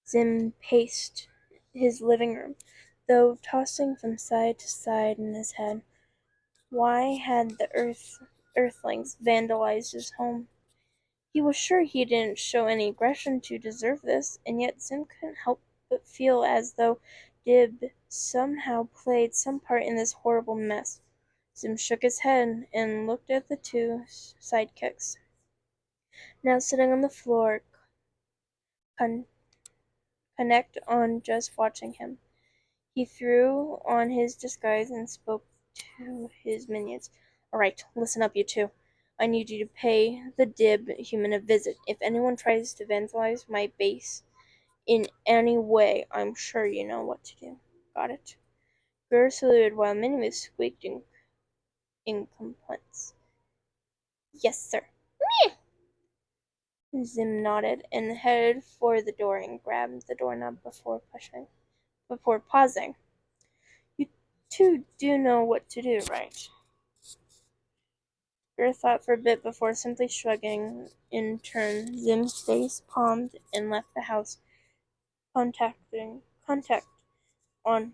Zim paced his living room, though tossing from side to side in his head. Why had the Earthlings vandalized his home? He was sure he didn't show any aggression to deserve this, and yet Zim couldn't help but feel as though Dib somehow played some part in this horrible mess. Zim shook his head and looked at the two sidekicks, now sitting on the floor, con- connect on just watching him. He threw on his disguise and spoke to his minions. All right, listen up, you two. I need you to pay the Dib human a visit. If anyone tries to vandalize my base in any way, I'm sure you know what to do. Got it? Gur saluted while Minimus squeaked in complaints. Yes, sir. Zim nodded and headed for the door and grabbed the doorknob before pausing. You two do know what to do, right? Gur thought for a bit before simply shrugging. In turn, Zim face palmed and left the house, contact on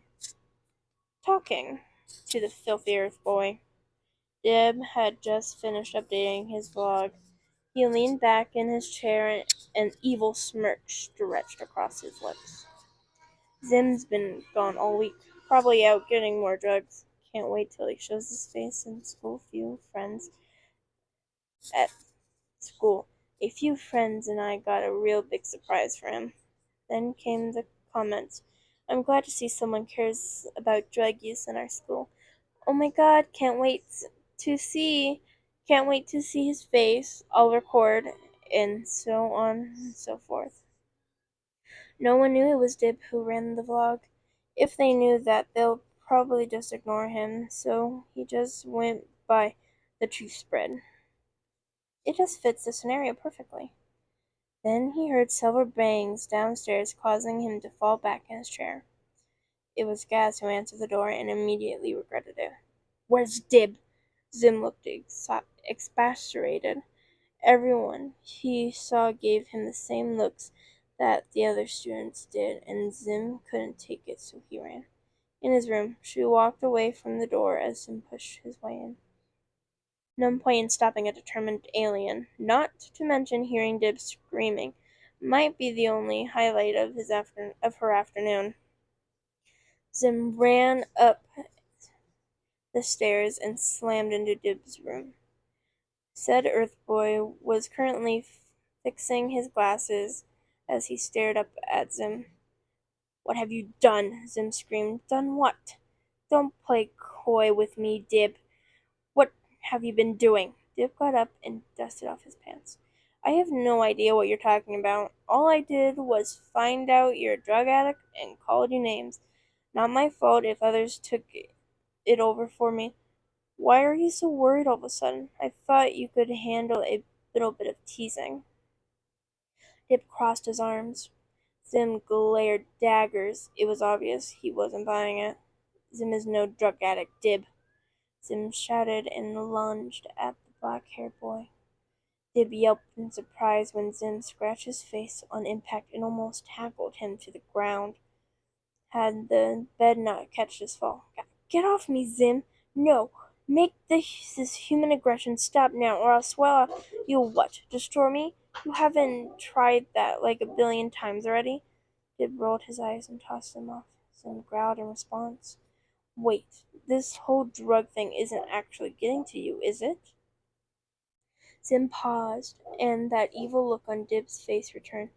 talking to the filthy earth boy. Dib had just finished updating his blog. He leaned back in his chair and an evil smirk stretched across his lips. Zim's been gone all week, probably out getting more drugs. Can't wait till he shows his face in school. At school. A few friends and I got a real big surprise for him. Then came the comments. I'm glad to see someone cares about drug use in our school. Oh my god, to see. Can't wait to see his face. I'll record. And so on and so forth. No one knew it was Dib who ran the vlog. If they knew that, they'll probably just ignore him, so he just went by the truth spread. It just fits the scenario perfectly. Then he heard several bangs downstairs, causing him to fall back in his chair. It was Gaz who answered the door and immediately regretted it. Where's Dib? Zim looked exasperated. Everyone he saw gave him the same looks that the other students did, and Zim couldn't take it, so he ran. In his room, she walked away from the door as Zim pushed his way in. No point in stopping a determined alien, not to mention hearing Dib screaming, might be the only highlight of her afternoon. Zim ran up the stairs and slammed into Dib's room. Said Earth Boy was currently fixing his glasses as he stared up at Zim. What have you done? Zim screamed. Done what? Don't play coy with me, Dib. What have you been doing? Dib got up and dusted off his pants. I have no idea what you're talking about. All I did was find out you're a drug addict and called you names. Not my fault if others took it over for me. Why are you so worried all of a sudden? I thought you could handle a little bit of teasing. Dib crossed his arms. Zim glared daggers. It was obvious he wasn't buying it. Zim is no drug addict, Dib. Zim shouted and lunged at the black-haired boy. Dib yelped in surprise when Zim scratched his face on impact and almost tackled him to the ground. Had the bed not catch his fall. Get off me, Zim! No! Make this human aggression stop now, or I'll swell up. You'll what? Destroy me? You haven't tried that like a billion times already? Dib rolled his eyes and tossed them off. Zim growled in response. Wait, this whole drug thing isn't actually getting to you, is it? Zim paused, and that evil look on Dib's face returned.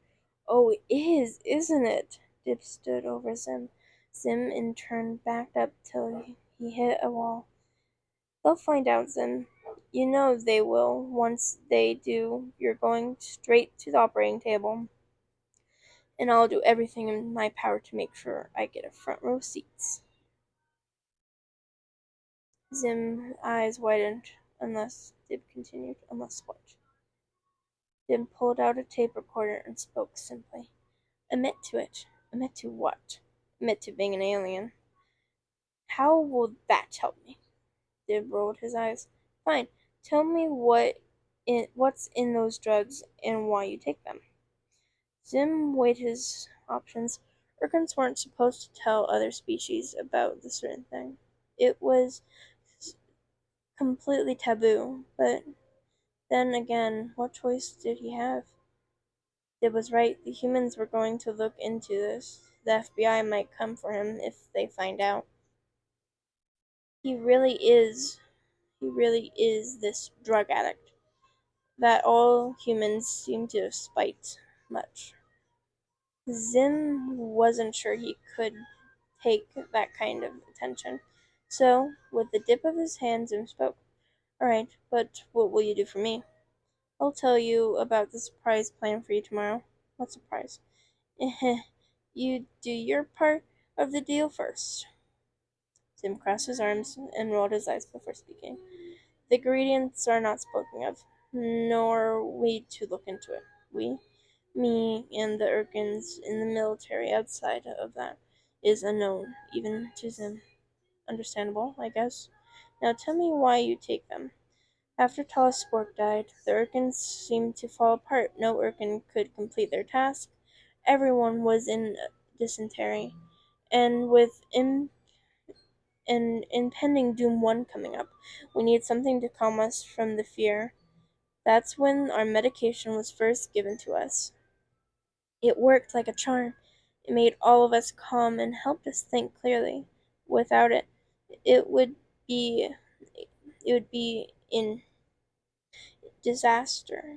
Oh, it is, isn't it? Dib stood over Zim. Zim in turn backed up till he hit a wall. They'll find out, Zim. You know they will. Once they do, you're going straight to the operating table. And I'll do everything in my power to make sure I get a front row seat. Zim's eyes widened. Dib continued. Unless what? Dib pulled out a tape recorder and spoke simply. Admit to it. Admit to what? Admit to being an alien. How will that help me? Dib rolled his eyes. Fine. Tell me what's in those drugs and why you take them. Zim weighed his options. Urchins weren't supposed to tell other species about the certain thing. It was completely taboo, but then again, what choice did he have? It was right, the humans were going to look into this. The FBI might come for him if they find out. He really is, he really is this drug addict that all humans seem to spite much. Zim wasn't sure he could take that kind of attention. So, with the dip of his hand, Zim spoke. All right, but what will you do for me? I'll tell you about the surprise plan for you tomorrow. What surprise? You do your part of the deal first. Zim crossed his arms and rolled his eyes before speaking. The ingredients are not spoken of, nor we to look into it. We, me, and the Urkins in the military outside of that is unknown, even to Zim. Understandable, I guess. Now tell me why you take them. After Talis Spork died, the Urkins seemed to fall apart. No Urkin could complete their task. Everyone was in dysentery. And with an impending Doom 1 coming up, we need something to calm us from the fear. That's when our medication was first given to us. It worked like a charm. It made all of us calm and helped us think clearly. Without it, it would be in disaster.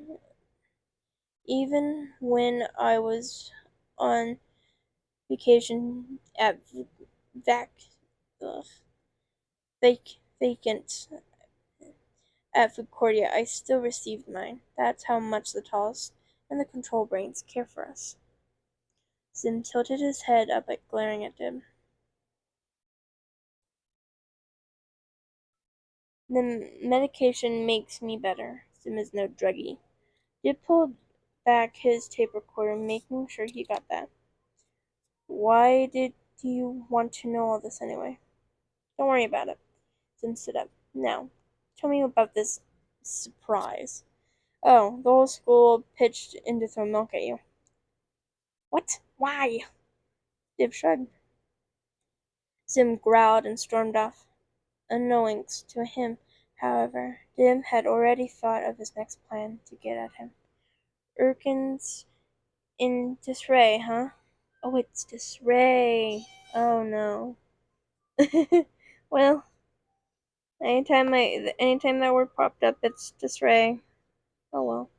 Even when I was on vacation at vac ugh, vacant at Concordia, I still received mine. That's how much the tallest and the control brains care for us. Sim tilted his head up at glaring at Dib. The medication makes me better. Sim is no druggie. Dib pulled back his tape recorder, making sure he got that. Why did you want to know all this anyway? Don't worry about it. Sim stood up. Now, tell me about this surprise. Oh, the whole school pitched in to throw milk at you. What? Why? Dib shrugged. Sim growled and stormed off. Unknowingst to him, however, Dim had already thought of his next plan to get at him. Urkin's in disarray, huh? Oh, it's disarray. Oh no. Well, anytime that word popped up, it's disarray. Oh well.